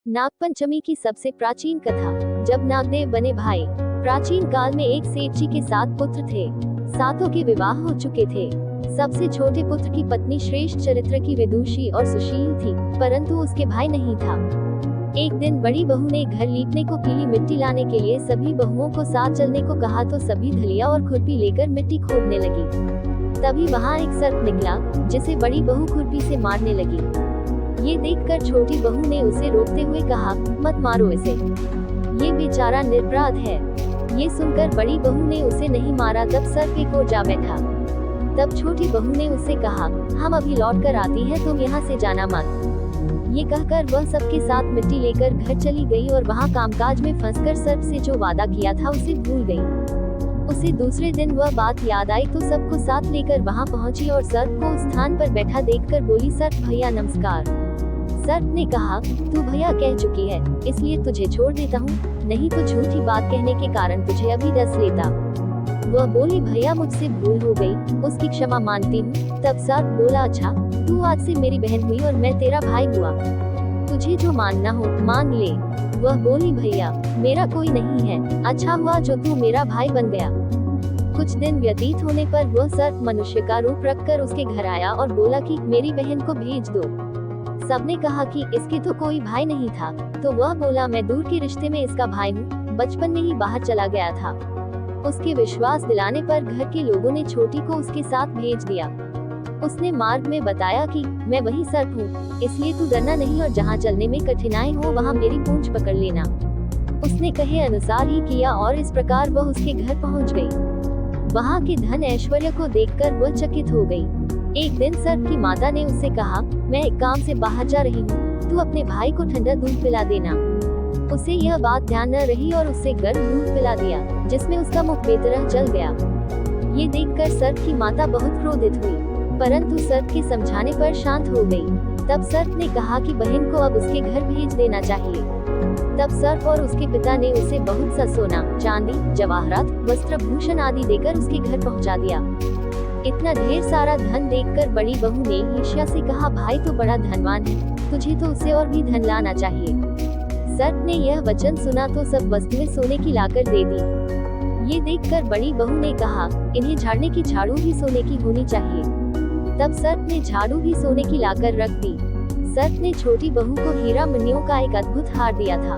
नागपंचमी की सबसे प्राचीन कथा। जब नागदेव बने भाई। प्राचीन काल में एक सेठ जी के 7 पुत्र थे। सातों के विवाह हो चुके थे। सबसे छोटे पुत्र की पत्नी श्रेष्ठ चरित्र की विदुषी और सुशील थी, परंतु उसके भाई नहीं था। एक दिन बड़ी बहू ने घर लीपने को पीली मिट्टी लाने के लिए सभी बहुओं को साथ चलने को कहा तो सभी धलिया और खुरपी लेकर मिट्टी खोदने लगी। तभी वहाँ एक सर्प निकला, जिसे बड़ी बहू खुरपी से मारने लगी। ये देखकर छोटी बहू ने उसे रोकते हुए कहा, मत मारो इसे, ये बेचारा निरपराध है। ये सुनकर बड़ी बहू ने उसे नहीं मारा। तब सर्प एक ओर जा बैठा। तब छोटी बहू ने उससे कहा, हम अभी लौट कर आती हैं, तुम यहाँ से जाना मत। ये कहकर वह सबके साथ मिट्टी लेकर घर चली गई और वहाँ कामकाज में फंसकर सर्प से जो वादा किया था उसे भूल गई। उसे दूसरे दिन वह बात याद आई तो सबको साथ लेकर वहाँ पहुँची और सर्प को उस स्थान पर बैठा देखकर बोली, सर्प भैया नमस्कार। सर्प ने कहा, तू भैया कह चुकी है, इसलिए तुझे छोड़ देता हूँ, नहीं तो झूठी बात कहने के कारण तुझे अभी डस लेता। वह बोली, भैया मुझसे भूल हो गई, उसकी क्षमा मानती हूँ। तब सर्प बोला, अच्छा, तू आज से मेरी बहन हुई और मैं तेरा भाई हुआ, तुझे जो मानना हो मान ले। वह बोली, भैया मेरा कोई नहीं है, अच्छा हुआ जो तू मेरा भाई बन गया। कुछ दिन व्यतीत होने पर वह सर्प मनुष्य का रूप रखकर उसके घर आया और बोला कि मेरी बहन को भेज दो। सबने कहा कि इसके तो कोई भाई नहीं था, तो वह बोला, मैं दूर के रिश्ते में इसका भाई हूँ, बचपन में ही बाहर चला गया था। उसके विश्वास दिलाने पर घर के लोगों ने छोटी को उसके साथ भेज दिया। उसने मार्ग में बताया कि मैं वही सर्प हूँ, इसलिए तू डरना नहीं और जहाँ चलने में कठिनाई हो वहाँ मेरी पूंछ पकड़ लेना। उसने कहे अनुसार ही किया और इस प्रकार वह उसके घर पहुँच गई। वहाँ के धन ऐश्वर्य को देखकर वह चकित हो गई। एक दिन सर्प की माता ने उससे कहा, मैं एक काम से बाहर जा रही हूँ, तू अपने भाई को ठंडा दूध पिला देना। उसे यह बात ध्यान न रही और उससे गर्म दूध पिला दिया, जिसमें उसका मुख बेतरह जल गया। ये देखकर सर्प की माता बहुत क्रोधित हुई, परंतु सर्प के समझाने पर शांत हो गई। तब सर्प ने कहा कि बहन को अब उसके घर भेज देना चाहिए। तब सर्प और उसके पिता ने उसे बहुत सा सोना, चांदी, जवाहरात, वस्त्र भूषण आदि देकर उसके घर पहुंचा दिया। इतना ढेर सारा धन देखकर बड़ी बहू ने ईर्ष्या से कहा, भाई तो बड़ा धनवान है, तुझे तो उसे और भी धन लाना चाहिए। सर्प ने यह वचन सुना तो सब वस्तुएं सोने की लाकर दे दी। ये देखकर बड़ी बहू ने कहा, इन्हें झाड़ने की झाड़ू भी सोने की होनी चाहिए। तब सर्प ने झाड़ू भी सोने की लाकर रख दी। सर्प ने छोटी बहू को हीरा मणियों का एक अद्भुत हार दिया था।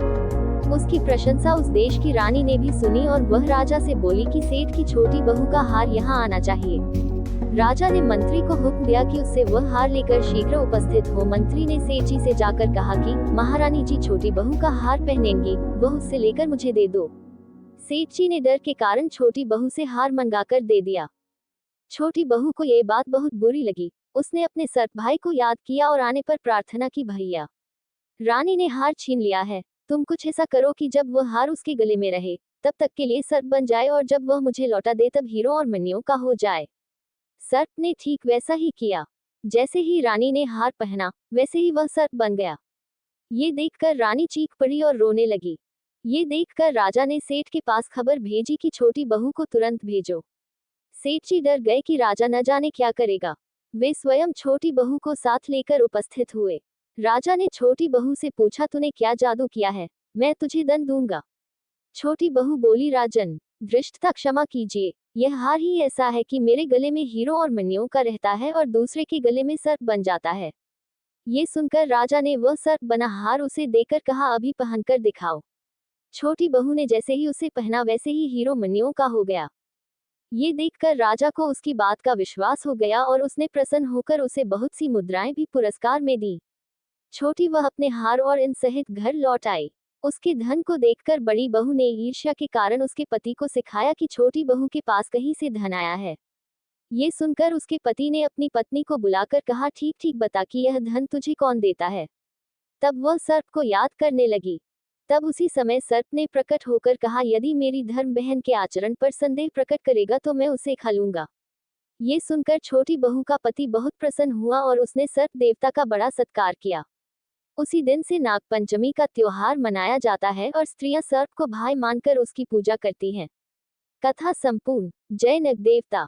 उसकी प्रशंसा उस देश की रानी ने भी सुनी और वह राजा से बोली कि सेठ की छोटी बहू का हार यहाँ आना चाहिए। राजा ने मंत्री को हुक्म दिया कि उससे वह हार लेकर शीघ्र उपस्थित हो। मंत्री ने सेठ जी से जाकर कहा कि महारानी जी छोटी बहू का हार पहनेंगी, वह उससे लेकर मुझे दे दो। सेठ जी ने डर के कारण छोटी बहू से हार मंगाकर दे दिया। छोटी बहू को ये बात बहुत बुरी लगी। उसने अपने सर्प भाई को याद किया और आने पर प्रार्थना की, भैया रानी ने हार छीन लिया है, तुम कुछ ऐसा करो कि जब वह हार उसके गले में रहे तब तक के लिए सर्प बन जाए और जब वह मुझे लौटा दे तब हीरो और मणियों का हो जाए। सर्प ने ठीक वैसा ही किया। जैसे ही रानी ने हार पहना वैसे ही वह सर्प बन गया। ये देखकर रानी चीख पड़ी और रोने लगी। ये देखकर राजा ने सेठ के पास खबर भेजी कि छोटी बहू को तुरंत भेजो। सेठ जी डर गए कि राजा न जाने क्या करेगा। वे स्वयं छोटी बहू को साथ लेकर उपस्थित हुए। राजा ने छोटी बहू से पूछा, तूने क्या जादू किया है, मैं तुझे दंड दूंगा। छोटी बहू बोली, राजन धृष्टता क्षमा कीजिए, यह हार ही ऐसा है कि मेरे गले में हीरो और मणियों का रहता है और दूसरे के गले में सर्प बन जाता है। ये सुनकर राजा ने वह सर्प बना हार उसे देकर कहा, अभी पहनकर दिखाओ। छोटी बहू ने जैसे ही उसे पहना वैसे ही हीरो मणियों का हो गया। ये देखकर राजा को उसकी बात का विश्वास हो गया और उसने प्रसन्न होकर उसे बहुत सी मुद्राएं भी पुरस्कार में दी। छोटी वह अपने हार और इन सहित घर लौट आई। उसके धन को देखकर बड़ी बहू ने ईर्ष्या के कारण उसके पति को सिखाया कि छोटी बहू के पास कहीं से धन आया है। ये सुनकर उसके पति ने अपनी पत्नी को बुलाकर कहा, ठीक ठीक बता कि यह धन तुझे कौन देता है। तब वह सर्प को याद करने लगी। तब उसी समय सर्प ने प्रकट होकर कहा, यदि मेरी धर्म बहन के आचरण पर संदेह प्रकट करेगा तो मैं उसे खा लूंगा। ये सुनकर छोटी बहू का पति बहुत प्रसन्न हुआ और उसने सर्प देवता का बड़ा सत्कार किया। उसी दिन से नागपंचमी का त्योहार मनाया जाता है और स्त्रियां सर्प को भाई मानकर उसकी पूजा करती हैं। कथा संपूर्ण। जय नाग देवता।